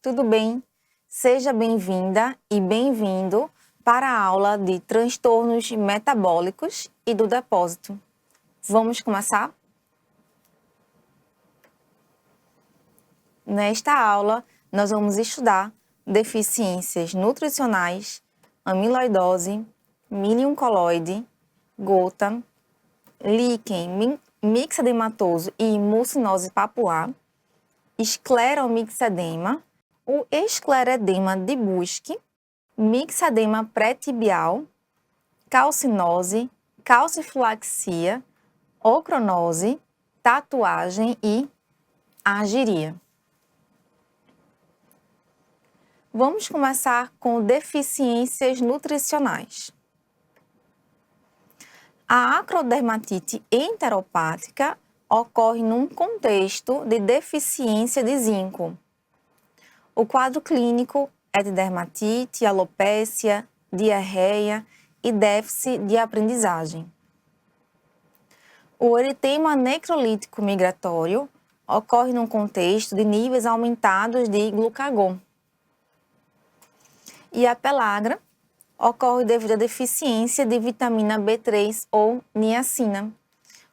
tudo bem? Seja bem-vinda e bem-vindo para a aula de transtornos metabólicos e do depósito. Vamos começar? Nesta aula, nós vamos estudar deficiências nutricionais, amiloidose, milho coloide, gota, líquen mixedematoso e mucinose papular, escleromixedema, o escleredema de Buschke, mixedema pré-tibial, calcinose, calcifilaxia, ocronose, tatuagem e argiria. Vamos começar com deficiências nutricionais. A acrodermatite enteropática ocorre num contexto de deficiência de zinco. O quadro clínico é de dermatite, alopécia, diarreia e déficit de aprendizagem. O eritema necrolítico migratório ocorre num contexto de níveis aumentados de glucagon. E a pelagra ocorre devido à deficiência de vitamina B3 ou niacina.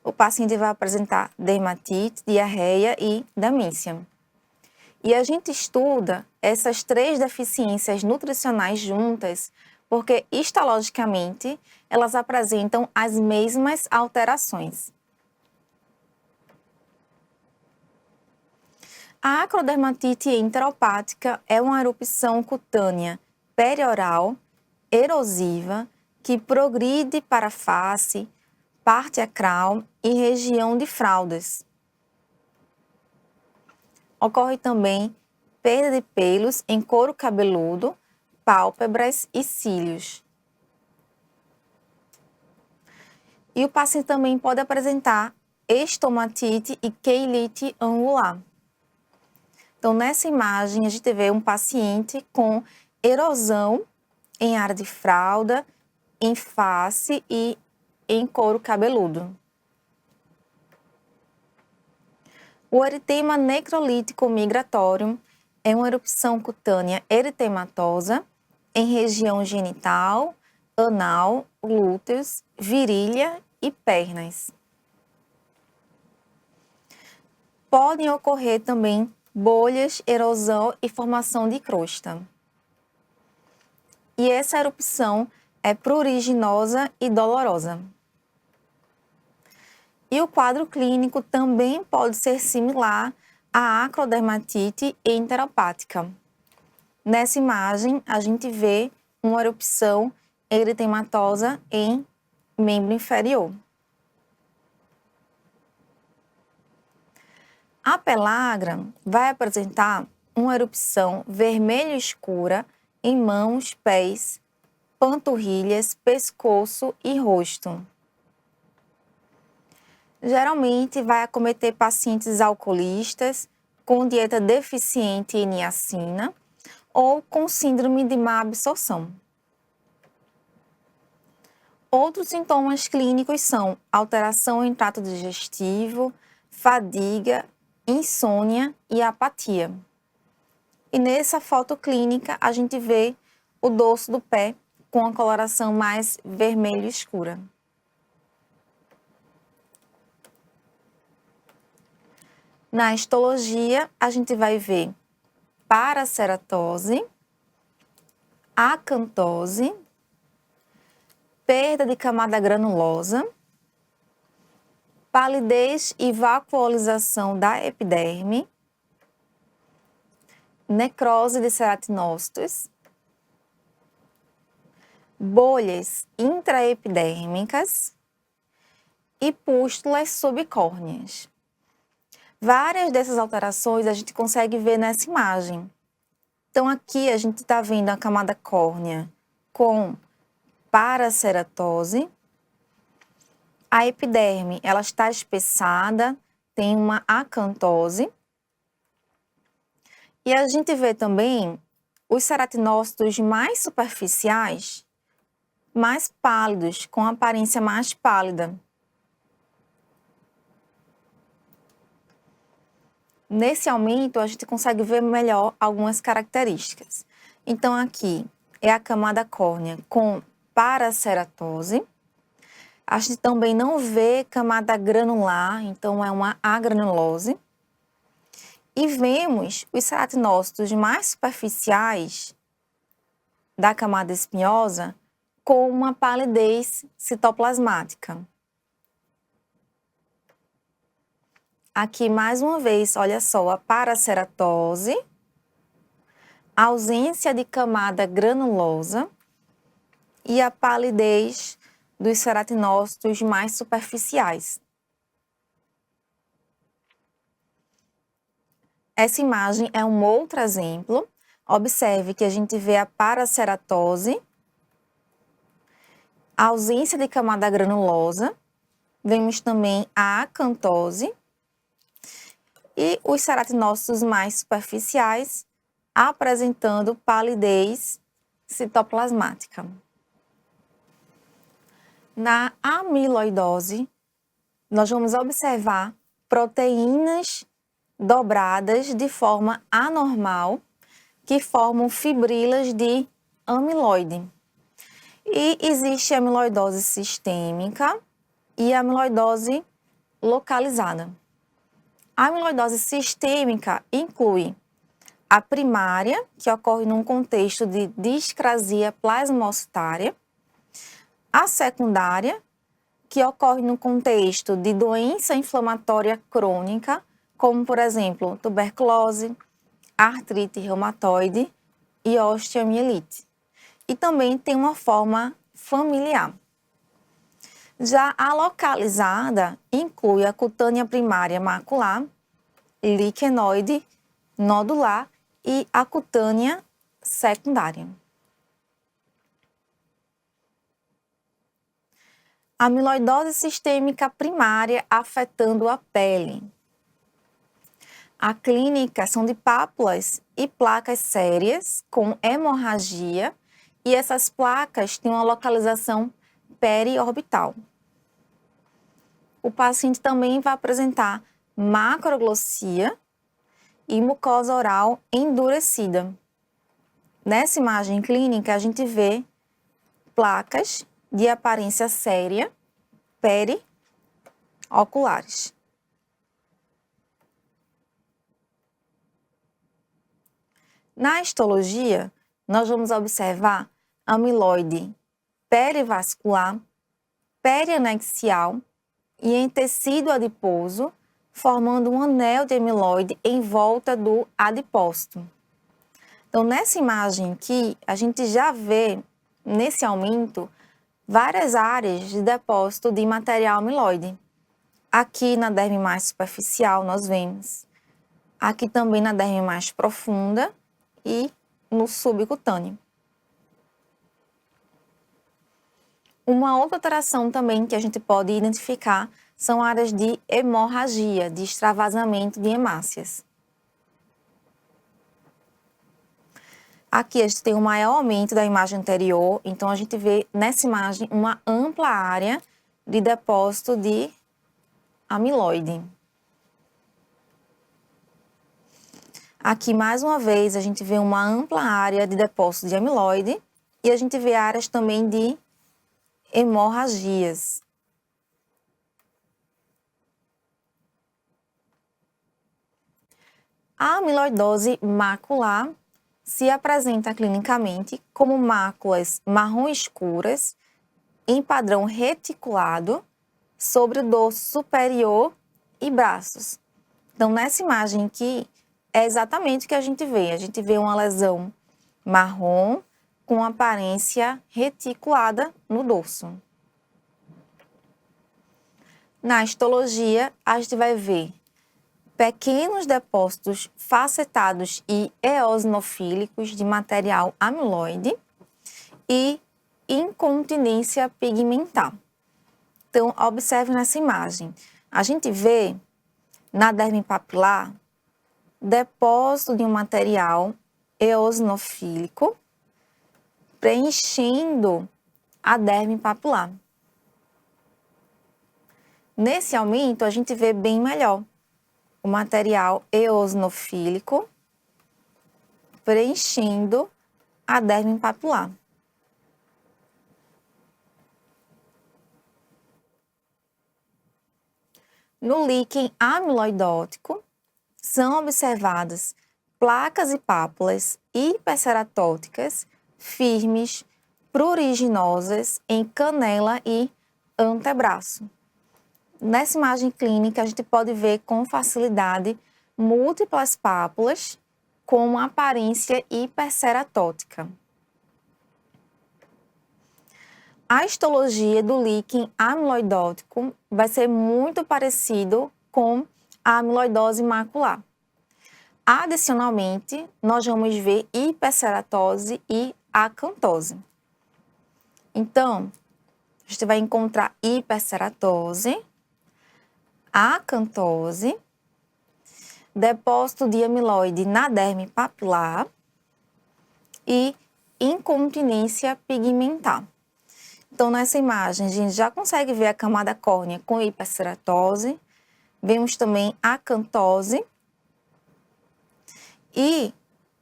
O paciente vai apresentar dermatite, diarreia e demência. E a gente estuda essas três deficiências nutricionais juntas porque, histologicamente, elas apresentam as mesmas alterações. A acrodermatite enteropática é uma erupção cutânea perioral, erosiva, que progride para a face, parte acral e região de fraldas. Ocorre também perda de pelos em couro cabeludo, pálpebras e cílios. E o paciente também pode apresentar estomatite e queilite angular. Então, nessa imagem, a gente vê um paciente com erosão em área de fralda, em face e em couro cabeludo. O eritema necrolítico migratório é uma erupção cutânea eritematosa em região genital, anal, glúteos, virilha e pernas. Podem ocorrer também bolhas, erosão e formação de crosta. E essa erupção é pruriginosa e dolorosa. E o quadro clínico também pode ser similar à acrodermatite enteropática. Nessa imagem, a gente vê uma erupção eritematosa em membro inferior. A pelagra vai apresentar uma erupção vermelho escura em mãos, pés, panturrilhas, pescoço e rosto. Geralmente vai acometer pacientes alcoolistas com dieta deficiente em niacina ou com síndrome de má absorção. Outros sintomas clínicos são alteração em trato digestivo, fadiga, insônia e apatia. E nessa foto clínica a gente vê o dorso do pé com a coloração mais vermelho escura. Na histologia, a gente vai ver paraceratose, acantose, perda de camada granulosa, palidez e vacuolização da epiderme, necrose de ceratinócitos, bolhas intraepidérmicas e pústulas subcórneas. Várias dessas alterações a gente consegue ver nessa imagem. Então, aqui a gente está vendo a camada córnea com paraceratose. A epiderme, ela está espessada, tem uma acantose. E a gente vê também os ceratinócitos mais superficiais, mais pálidos, com aparência mais pálida. Nesse aumento, a gente consegue ver melhor algumas características. Então, aqui é a camada córnea com paraceratose. A gente também não vê camada granular, então é uma agranulose. E vemos os ceratinócitos mais superficiais da camada espinhosa com uma palidez citoplasmática. Aqui, mais uma vez, olha só, a paraceratose, ausência de camada granulosa e a palidez dos ceratinócitos mais superficiais. Essa imagem é um outro exemplo. Observe que a gente vê a paraceratose, a ausência de camada granulosa, vemos também a acantose e os ceratinócitos mais superficiais apresentando palidez citoplasmática. Na amiloidose, nós vamos observar proteínas dobradas de forma anormal que formam fibrilas de amiloide. E existe a amiloidose sistêmica e a amiloidose localizada. A amiloidose sistêmica inclui a primária, que ocorre num contexto de discrasia plasmocitária, a secundária, que ocorre no contexto de doença inflamatória crônica, como, por exemplo, tuberculose, artrite reumatoide e osteomielite. E também tem uma forma familiar. Já a localizada inclui a cutânea primária macular, liquenoide, nodular e a cutânea secundária. Amiloidose sistêmica primária afetando a pele. A clínica são de pápulas e placas sérias com hemorragia e essas placas têm uma localização periorbital. O paciente também vai apresentar macroglossia e mucosa oral endurecida. Nessa imagem clínica, a gente vê placas de aparência séria perioculares. Na histologia, nós vamos observar amiloide perivascular, perianexial e em tecido adiposo, formando um anel de amiloide em volta do adipócito. Então, nessa imagem aqui, a gente já vê, nesse aumento, várias áreas de depósito de material amiloide. Aqui na derme mais superficial nós vemos, aqui também na derme mais profunda e no subcutâneo. Uma outra alteração também que a gente pode identificar são áreas de hemorragia, de extravasamento de hemácias. Aqui a gente tem um maior aumento da imagem anterior, então a gente vê nessa imagem uma ampla área de depósito de amiloide. Aqui, mais uma vez, a gente vê uma ampla área de depósito de amiloide e a gente vê áreas também de hemorragias. A amiloidose macular se apresenta clinicamente como máculas marrom escuras em padrão reticulado sobre o dorso superior e braços. Então, nessa imagem aqui, é exatamente o que a gente vê. A gente vê uma lesão marrom com aparência reticulada no dorso. Na histologia, a gente vai ver pequenos depósitos facetados e eosinofílicos de material amiloide e incontinência pigmentar. Então, observe nessa imagem. A gente vê na derme papilar depósito de um material eosinofílico preenchendo a derme papilar. Nesse aumento, a gente vê bem melhor o material eosinofílico preenchendo a derme papilar. No líquen amiloidótico, são observadas placas e pápulas hiperceratóticas firmes, pruriginosas em canela e antebraço. Nessa imagem clínica, a gente pode ver com facilidade múltiplas pápulas com uma aparência hiperceratótica. A histologia do líquen amiloidótico vai ser muito parecido com a amiloidose macular. Adicionalmente, nós vamos ver hiperceratose e acantose. Então, a gente vai encontrar hiperceratose, acantose, depósito de amiloide na derme papilar e incontinência pigmentar. Então, nessa imagem, a gente já consegue ver a camada córnea com hiperceratose, vemos também acantose e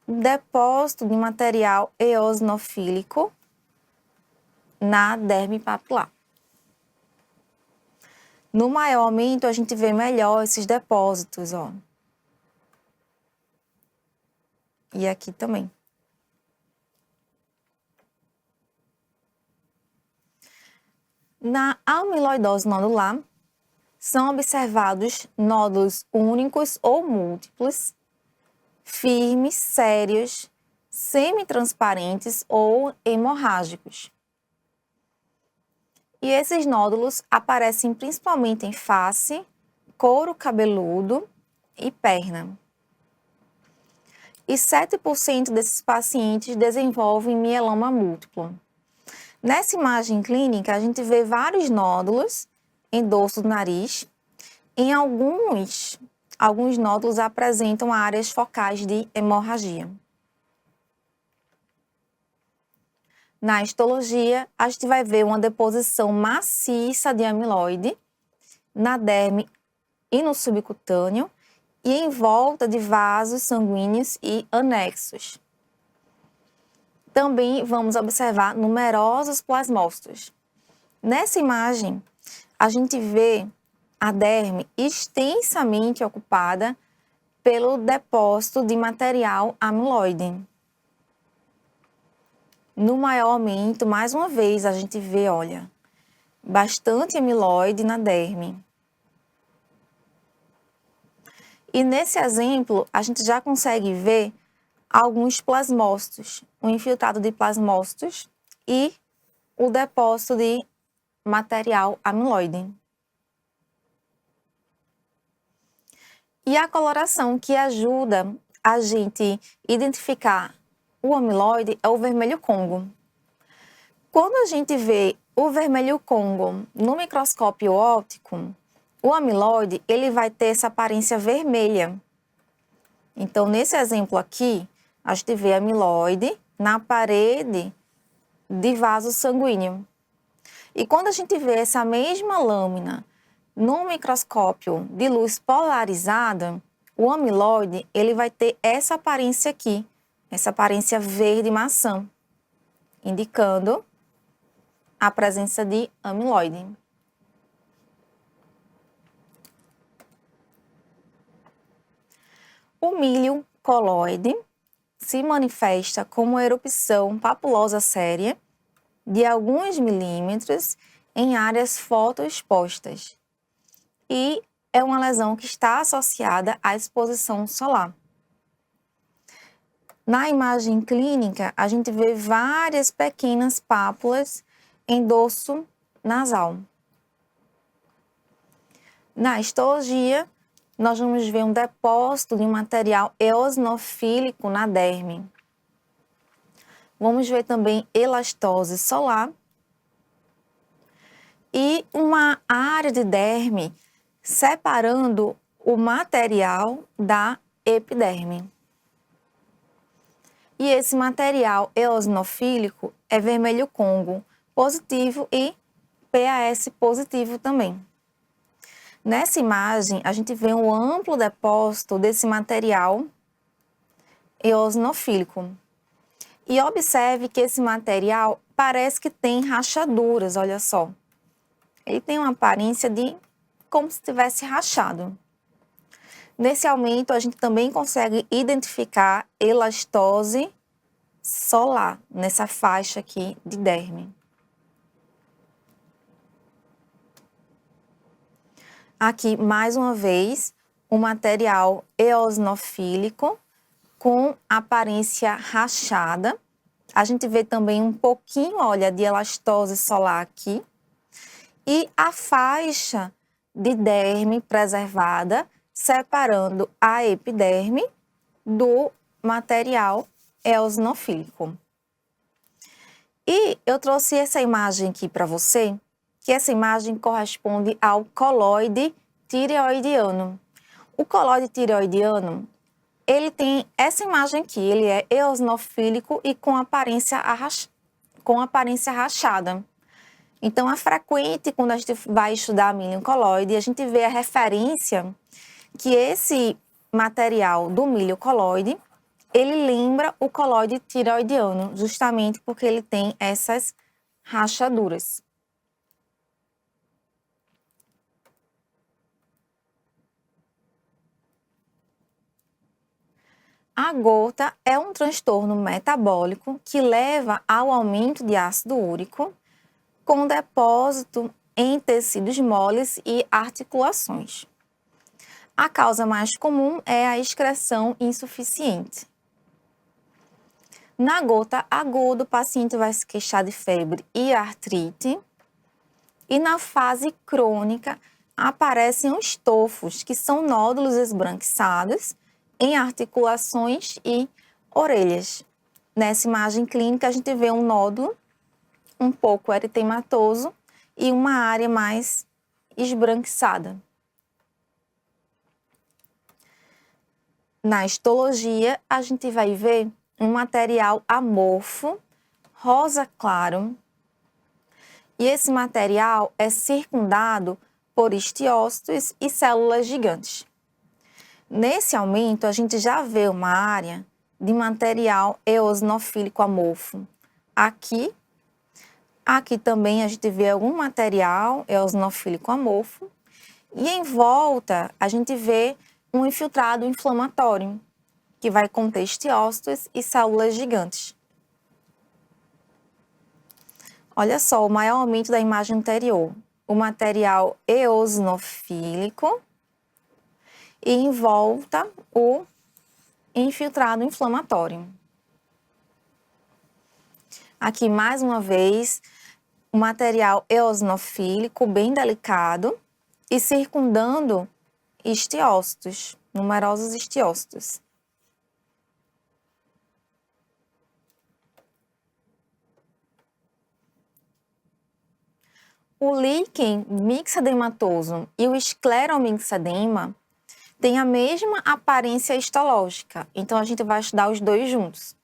depósito de material eosinofílico na derme papilar. No maior aumento, a gente vê melhor esses depósitos, ó. E aqui também. Na amiloidose nodular, são observados nódulos únicos ou múltiplos, firmes, sérios, semitransparentes ou hemorrágicos. E esses nódulos aparecem principalmente em face, couro cabeludo e perna. E 7% desses pacientes desenvolvem mieloma múltiplo. Nessa imagem clínica, a gente vê vários nódulos em dorso do nariz. Em alguns nódulos apresentam áreas focais de hemorragia. Na histologia, a gente vai ver uma deposição maciça de amiloide na derme e no subcutâneo e em volta de vasos sanguíneos e anexos. Também vamos observar numerosos plasmócitos. Nessa imagem, a gente vê a derme extensamente ocupada pelo depósito de material amiloide. No maior aumento, mais uma vez, a gente vê, olha, bastante amiloide na derme. E nesse exemplo, a gente já consegue ver alguns plasmócitos, o infiltrado de plasmócitos e o depósito de material amiloide. E a coloração que ajuda a gente identificar o amiloide é o vermelho Congo. Quando a gente vê o vermelho Congo no microscópio óptico, o amiloide ele vai ter essa aparência vermelha. Então, nesse exemplo aqui, a gente vê amiloide na parede de vaso sanguíneo. E quando a gente vê essa mesma lâmina no microscópio de luz polarizada, o amiloide ele vai ter essa aparência aqui, essa aparência verde maçã, indicando a presença de amiloide. O milho coloide se manifesta como erupção papulosa séria de alguns milímetros em áreas fotoexpostas e é uma lesão que está associada à exposição solar. Na imagem clínica, a gente vê várias pequenas pápulas em dorso nasal. Na histologia, nós vamos ver um depósito de um material eosinofílico na derme. Vamos ver também elastose solar e uma área de derme separando o material da epiderme. E esse material eosinofílico é vermelho Congo positivo e PAS positivo também. Nessa imagem, a gente vê um amplo depósito desse material eosinofílico. E observe que esse material parece que tem rachaduras, olha só. Ele tem uma aparência de como se tivesse rachado. Nesse aumento, a gente também consegue identificar elastose solar, nessa faixa aqui de derme. Aqui, mais uma vez, o material eosinofílico com aparência rachada. A gente vê também um pouquinho, olha, de elastose solar aqui. E a faixa de derme preservada, separando a epiderme do material eosinofílico. E eu trouxe essa imagem aqui para você, que essa imagem corresponde ao coloide tireoidiano. O coloide tireoidiano, ele tem essa imagem aqui, ele é eosinofílico e com aparência rachada. Então, é frequente quando a gente vai estudar milho coloide, a gente vê a referência que esse material do milho coloide, ele lembra o coloide tireoidiano, justamente porque ele tem essas rachaduras. A gota é um transtorno metabólico que leva ao aumento de ácido úrico com depósito em tecidos moles e articulações. A causa mais comum é a excreção insuficiente. Na gota aguda, o paciente vai se queixar de febre e artrite. E na fase crônica, aparecem os estofos, que são nódulos esbranquiçados em articulações e orelhas. Nessa imagem clínica, a gente vê um nódulo um pouco eritematoso e uma área mais esbranquiçada. Na histologia, a gente vai ver um material amorfo, rosa claro, e esse material é circundado por histiócitos e células gigantes. Nesse aumento, a gente já vê uma área de material eosinofílico amorfo. Aqui também a gente vê algum material eosinofílico amorfo. E em volta, a gente vê um infiltrado inflamatório, que vai conter histiócitos e células gigantes. Olha só, o maior aumento da imagem anterior. O material eosinofílico e em volta o infiltrado inflamatório. Aqui, mais uma vez, o material eosinofílico bem delicado e circundando histiócitos, numerosos histiócitos. O líquen mixedematoso e o escleromixedema têm a mesma aparência histológica, então a gente vai estudar os dois juntos.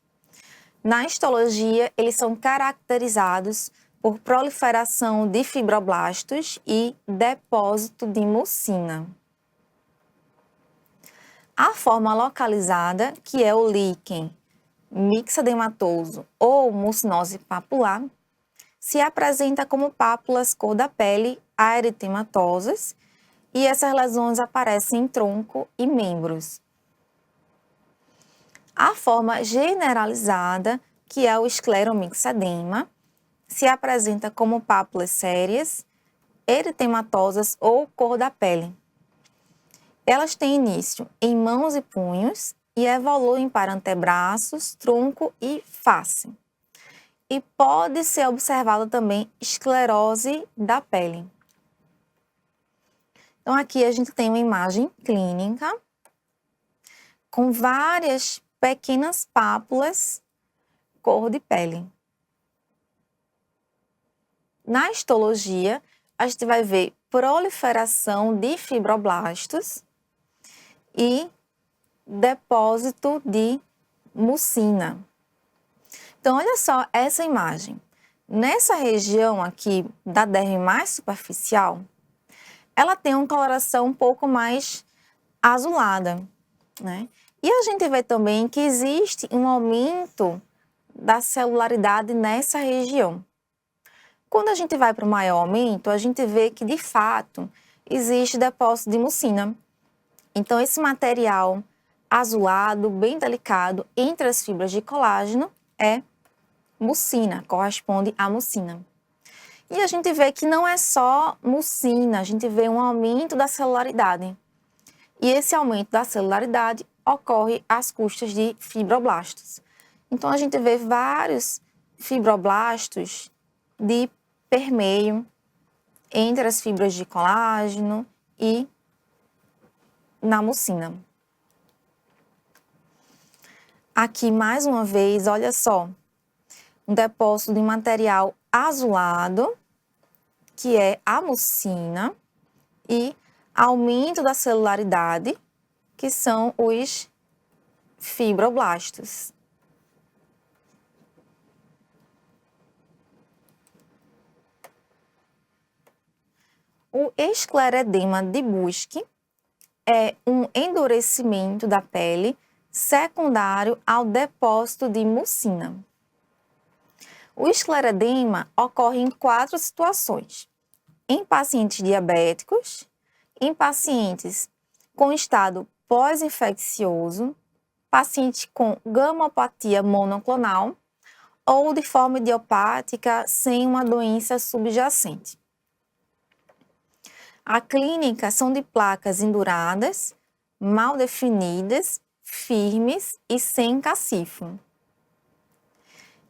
Na histologia, eles são caracterizados por proliferação de fibroblastos e depósito de mucina. A forma localizada, que é o líquen mixedematoso ou mucinose papular, se apresenta como pápulas cor da pele aeritematosas e essas lesões aparecem em tronco e membros. A forma generalizada, que é o escleromixedema, se apresenta como pápulas sérias, eritematosas ou cor da pele. Elas têm início em mãos e punhos e evoluem para antebraços, tronco e face. E pode ser observada também esclerose da pele. Então, aqui a gente tem uma imagem clínica com várias pequenas pápulas cor de pele. Na histologia, a gente vai ver proliferação de fibroblastos e depósito de mucina. Então, olha só essa imagem. Nessa região aqui da derme mais superficial, ela tem uma coloração um pouco mais azulada, né? E a gente vê também que existe um aumento da celularidade nessa região. Quando a gente vai para o maior aumento, a gente vê que, de fato, existe depósito de mucina. Então, esse material azulado, bem delicado, entre as fibras de colágeno, é mucina, corresponde à mucina. E a gente vê que não é só mucina, a gente vê um aumento da celularidade. E esse aumento da celularidade ocorre às custas de fibroblastos. Então, a gente vê vários fibroblastos de permeio entre as fibras de colágeno e na mucina. Aqui, mais uma vez, olha só, um depósito de material azulado, que é a mucina, e aumento da celularidade, que são os fibroblastos. O escleredema de Buschke é um endurecimento da pele secundário ao depósito de mucina. O escleredema ocorre em 4 situações: em pacientes diabéticos, em pacientes com estado pós-infeccioso, paciente com gamopatia monoclonal ou de forma idiopática sem uma doença subjacente. A clínica são de placas enduradas, mal definidas, firmes e sem cacifo.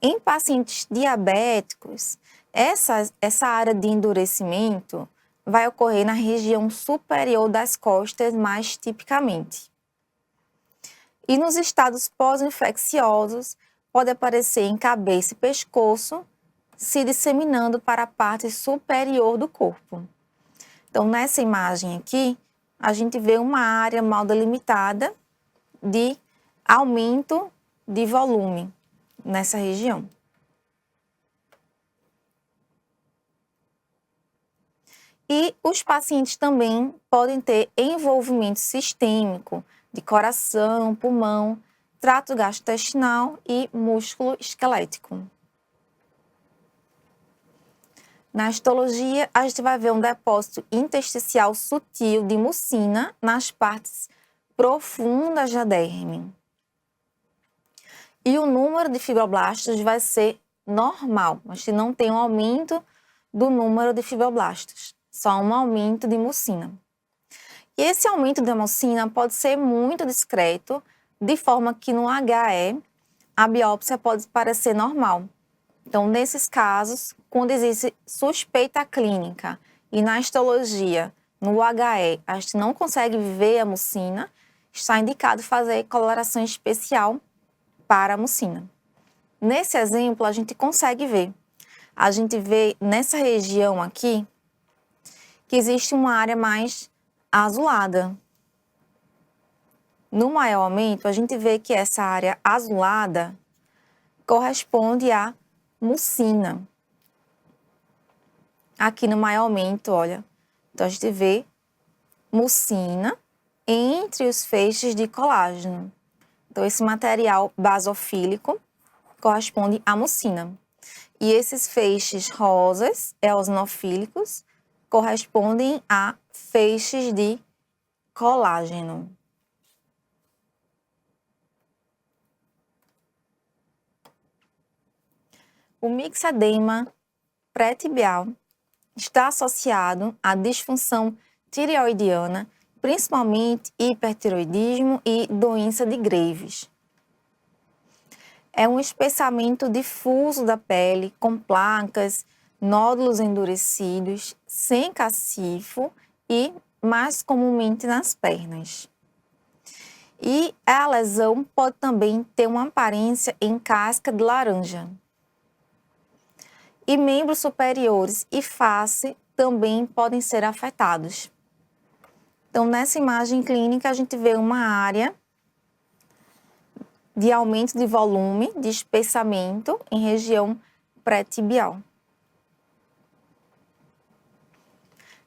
Em pacientes diabéticos, essa área de endurecimento vai ocorrer na região superior das costas mais tipicamente. E nos estados pós-infecciosos, pode aparecer em cabeça e pescoço, se disseminando para a parte superior do corpo. Então, nessa imagem aqui, a gente vê uma área mal delimitada de aumento de volume nessa região. E os pacientes também podem ter envolvimento sistêmico de coração, pulmão, trato gastrointestinal e músculo esquelético. Na histologia, a gente vai ver um depósito intersticial sutil de mucina nas partes profundas da derme. E o número de fibroblastos vai ser normal, a gente não tem um aumento do número de fibroblastos, só um aumento de mucina. E esse aumento da mucina pode ser muito discreto, de forma que no HE a biópsia pode parecer normal. Então, nesses casos, quando existe suspeita clínica e na histologia, no HE, a gente não consegue ver a mucina, está indicado fazer coloração especial para a mucina. Nesse exemplo, a gente consegue ver. A gente vê nessa região aqui que existe uma área mais azulada. No maior aumento, a gente vê que essa área azulada corresponde à mucina. Aqui no maior aumento, olha, então a gente vê mucina entre os feixes de colágeno. Então, esse material basofílico corresponde à mucina. E esses feixes rosas, eosinofílicos, correspondem a feixes de colágeno. O mixedema pré-tibial está associado à disfunção tireoidiana, principalmente hipertireoidismo e doença de Graves. É um espessamento difuso da pele com placas, nódulos endurecidos, sem cacifo e mais comumente nas pernas. E a lesão pode também ter uma aparência em casca de laranja. E membros superiores e face também podem ser afetados. Então, nessa imagem clínica, a gente vê uma área de aumento de volume, de espessamento em região pré-tibial.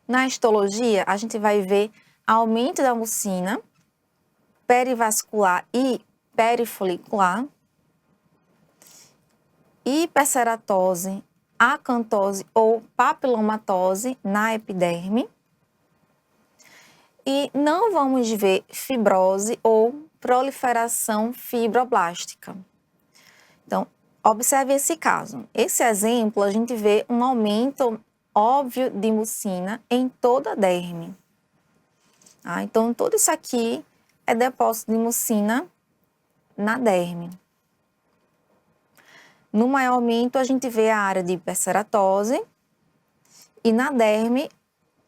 Na histologia, a gente vai ver aumento da mucina perivascular e perifolicular, hiperceratose, acantose ou papilomatose na epiderme. E não vamos ver fibrose ou proliferação fibroblástica. Então, observe esse caso. Esse exemplo, a gente vê um aumento óbvio de mucina em toda a derme. Então, tudo isso aqui é depósito de mucina na derme. No maior aumento, a gente vê a área de hiperceratose e na derme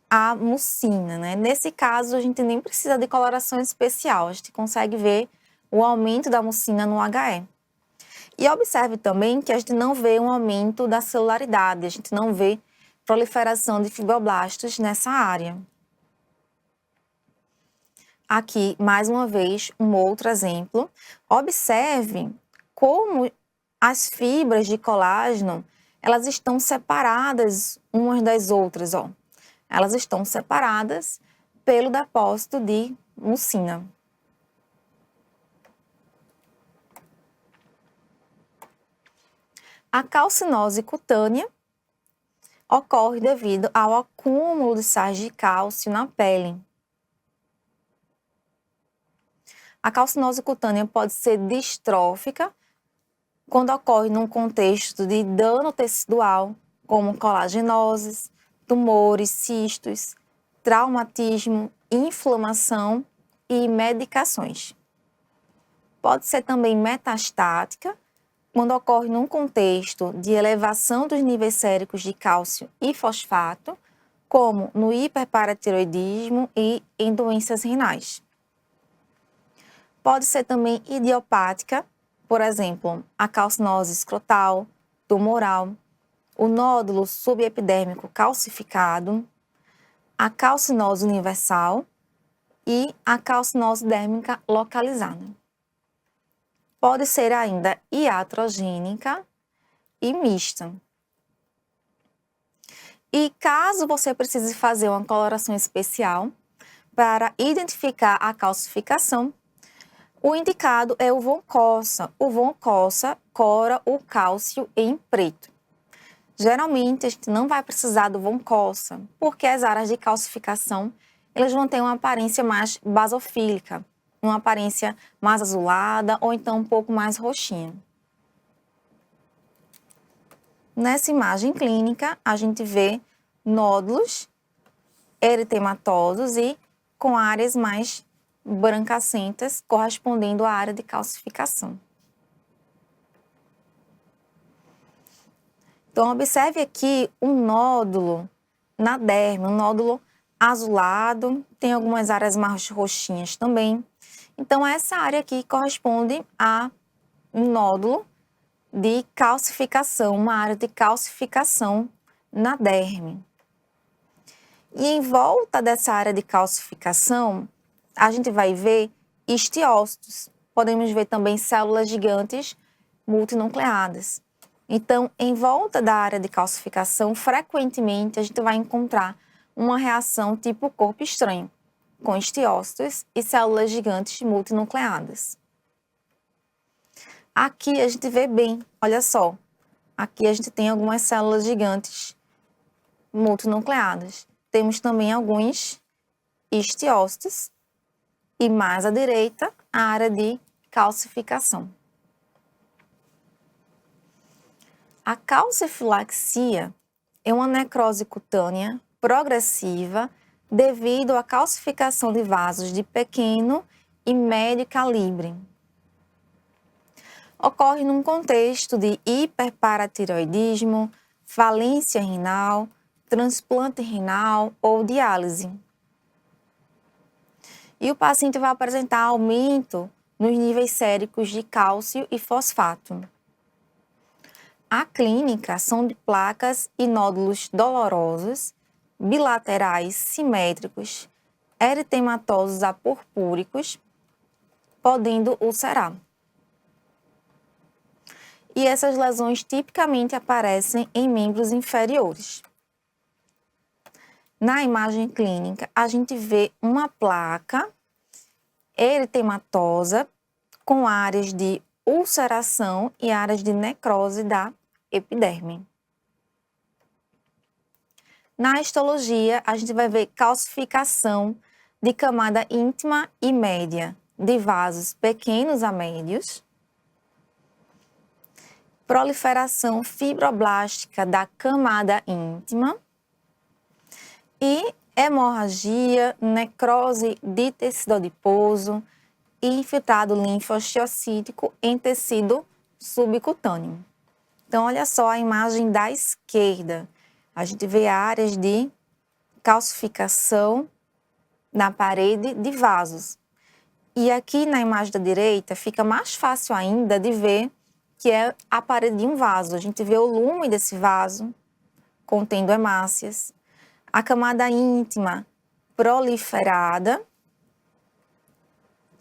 a mucina, né? Nesse caso, a gente nem precisa de coloração especial, a gente consegue ver o aumento da mucina no HE. E observe também que a gente não vê um aumento da celularidade, a gente não vê proliferação de fibroblastos nessa área. Aqui, mais uma vez, um outro exemplo. Observe como as fibras de colágeno, elas estão separadas umas das outras, ó. Elas estão separadas pelo depósito de mucina. A calcinose cutânea ocorre devido ao acúmulo de sais de cálcio na pele. A calcinose cutânea pode ser distrófica quando ocorre num contexto de dano tecidual, como colagenoses, tumores, cistos, traumatismo, inflamação e medicações. Pode ser também metastática, quando ocorre num contexto de elevação dos níveis séricos de cálcio e fosfato, como no hiperparatiroidismo e em doenças renais. Pode ser também idiopática, por exemplo, a calcinose escrotal, tumoral, o nódulo subepidérmico calcificado, a calcinose universal e a calcinose dérmica localizada. Pode ser ainda iatrogênica e mista. E caso você precise fazer uma coloração especial para identificar a calcificação, o indicado é o von Cossa. O von Cossa cora o cálcio em preto. Geralmente, a gente não vai precisar do von Cossa, porque as áreas de calcificação elas vão ter uma aparência mais basofílica, uma aparência mais azulada ou então um pouco mais roxinha. Nessa imagem clínica, a gente vê nódulos eritematosos e com áreas mais brancacentas, correspondendo à área de calcificação. Então, observe aqui um nódulo na derme, um nódulo azulado, tem algumas áreas mais roxinhas também. Então, essa área aqui corresponde a um nódulo de calcificação, uma área de calcificação na derme. E em volta dessa área de calcificação, a gente vai ver histiócitos. Podemos ver também células gigantes multinucleadas. Então, em volta da área de calcificação, frequentemente a gente vai encontrar uma reação tipo corpo estranho, com histiócitos e células gigantes multinucleadas. Aqui a gente vê bem, olha só, aqui a gente tem algumas células gigantes multinucleadas. Temos também alguns histiócitos e mais à direita a área de calcificação. A calcifilaxia é uma necrose cutânea progressiva devido à calcificação de vasos de pequeno e médio calibre. Ocorre num contexto de hiperparatiroidismo, falência renal, transplante renal ou diálise. E o paciente vai apresentar aumento nos níveis séricos de cálcio e fosfato. A clínica são de placas e nódulos dolorosos, bilaterais, simétricos, eritematosos a purpúricos, podendo ulcerar. E essas lesões tipicamente aparecem em membros inferiores. Na imagem clínica, a gente vê uma placa eritematosa com áreas de ulceração e áreas de necrose da epiderme. Na histologia, a gente vai ver calcificação de camada íntima e média de vasos pequenos a médios, proliferação fibroblástica da camada íntima e hemorragia, necrose de tecido adiposo e infiltrado linfosteocítico em tecido subcutâneo. Então, olha só a imagem da esquerda. A gente vê áreas de calcificação na parede de vasos. E aqui na imagem da direita fica mais fácil ainda de ver que é a parede de um vaso. A gente vê o lume desse vaso contendo hemácias, a camada íntima proliferada,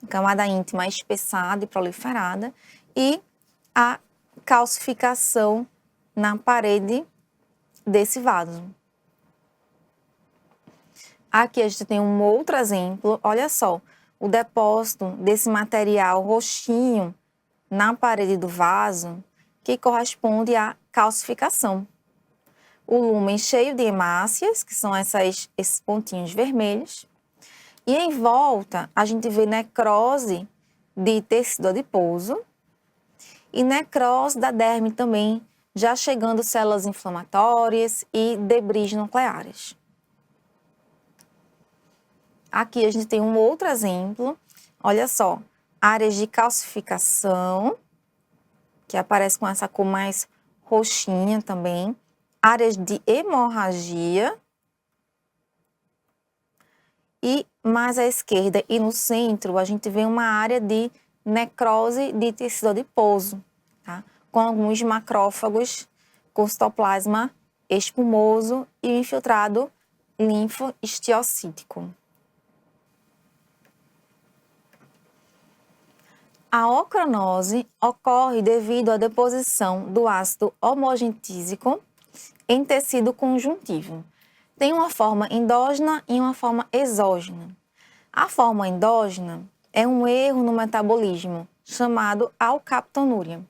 camada íntima espessada e proliferada, e a calcificação na parede desse vaso. Aqui a gente tem um outro exemplo, olha só, o depósito desse material roxinho na parede do vaso, que corresponde à calcificação. O lúmen cheio de hemácias, que são esses pontinhos vermelhos, e em volta a gente vê necrose de tecido adiposo e necrose da derme também, já chegando células inflamatórias e debris nucleares. Aqui a gente tem um outro exemplo, olha só, áreas de calcificação, que aparece com essa cor mais roxinha também, áreas de hemorragia, e mais à esquerda e no centro a gente vê uma área de necrose de tecido adiposo, tá? Com alguns macrófagos com citoplasma espumoso e infiltrado linfoesteocítico. A ocronose ocorre devido à deposição do ácido homogentísico em tecido conjuntivo. Tem uma forma endógena e uma forma exógena. A forma endógena é um erro no metabolismo, chamado alcaptonúria.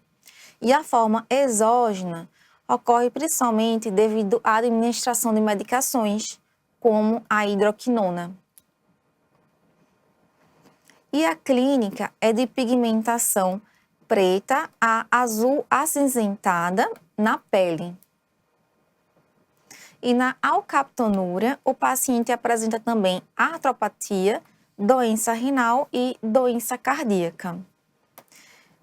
E a forma exógena ocorre principalmente devido à administração de medicações, como a hidroquinona. E a clínica é de pigmentação preta a azul acinzentada na pele. E na alcaptonúria, o paciente apresenta também artropatia, doença renal e doença cardíaca.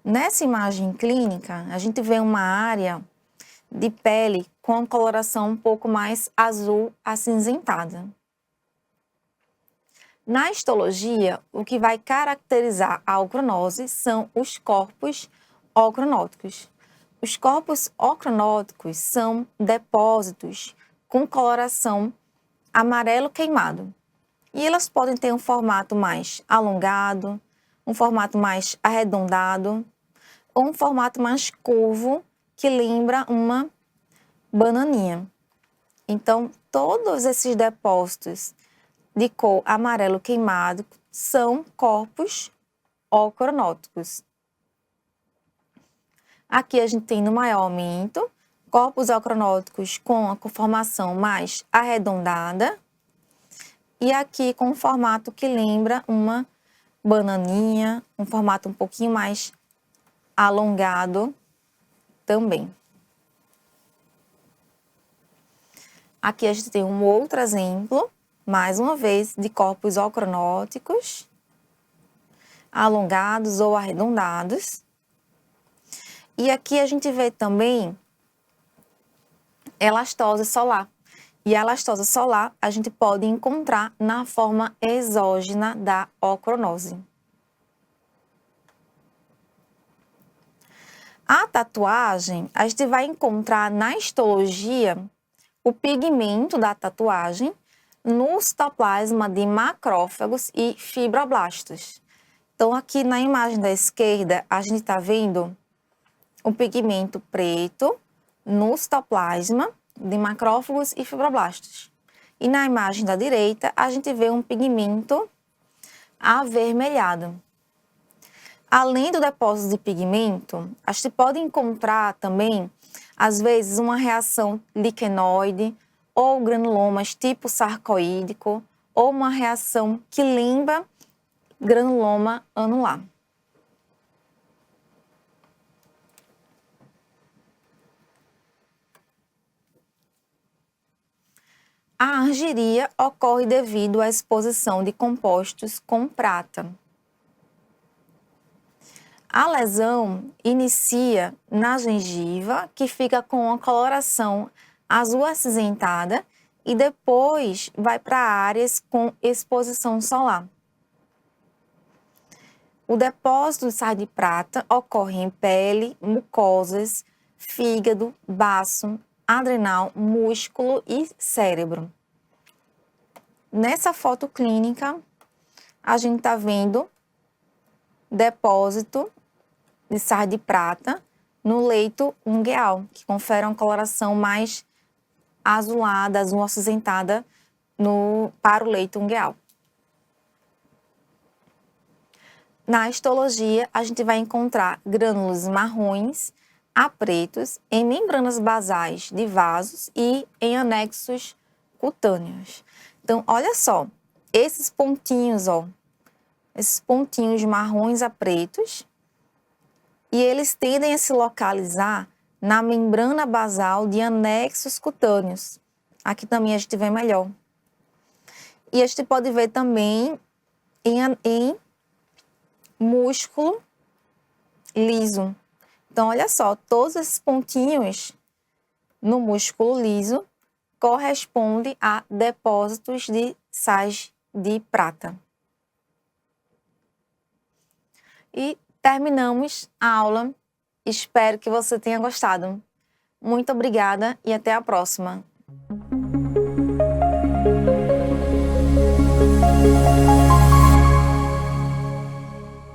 Nessa imagem clínica, a gente vê uma área de pele com coloração um pouco mais azul acinzentada. Na histologia, o que vai caracterizar a ocronose são os corpos ocronóticos. Os corpos ocronóticos são depósitos com coloração amarelo queimado. E elas podem ter um formato mais alongado, um formato mais arredondado, ou um formato mais curvo, que lembra uma bananinha. Então, todos esses depósitos de cor amarelo queimado são corpos ocronóticos. Aqui a gente tem no maior aumento corpos ocronóticos com a conformação mais arredondada e aqui com um formato que lembra uma bananinha, um formato um pouquinho mais alongado também. Aqui a gente tem um outro exemplo, mais uma vez, de corpos ocronóticos, alongados ou arredondados. E aqui a gente vê também elastose solar. E a elastose solar a gente pode encontrar na forma exógena da ocronose. A tatuagem, a gente vai encontrar na histologia o pigmento da tatuagem no citoplasma de macrófagos e fibroblastos. Então, aqui na imagem da esquerda, a gente está vendo o pigmento preto no citoplasma de macrófagos e fibroblastos. E na imagem da direita, a gente vê um pigmento avermelhado. Além do depósito de pigmento, a gente pode encontrar também, às vezes, uma reação liquenoide ou granulomas tipo sarcoídico ou uma reação que lembra granuloma anular. A argiria ocorre devido à exposição de compostos com prata. A lesão inicia na gengiva, que fica com uma coloração azul acinzentada, e depois vai para áreas com exposição solar. O depósito de sais de prata ocorre em pele, mucosas, fígado, baço, adrenal, músculo e cérebro. Nessa foto clínica, a gente está vendo depósito de sais de prata no leito ungueal, que confere uma coloração mais azulada, azul acinzentada para o leito ungueal. Na histologia, a gente vai encontrar grânulos marrons a pretos em membranas basais de vasos e em anexos cutâneos. Então, olha só, esses pontinhos, esses pontinhos marrons a pretos, e eles tendem a se localizar na membrana basal de anexos cutâneos. Aqui também a gente vê melhor. E a gente pode ver também em músculo liso. Então, olha só, todos esses pontinhos no músculo liso correspondem a depósitos de sais de prata. E terminamos a aula. Espero que você tenha gostado. Muito obrigada e até a próxima.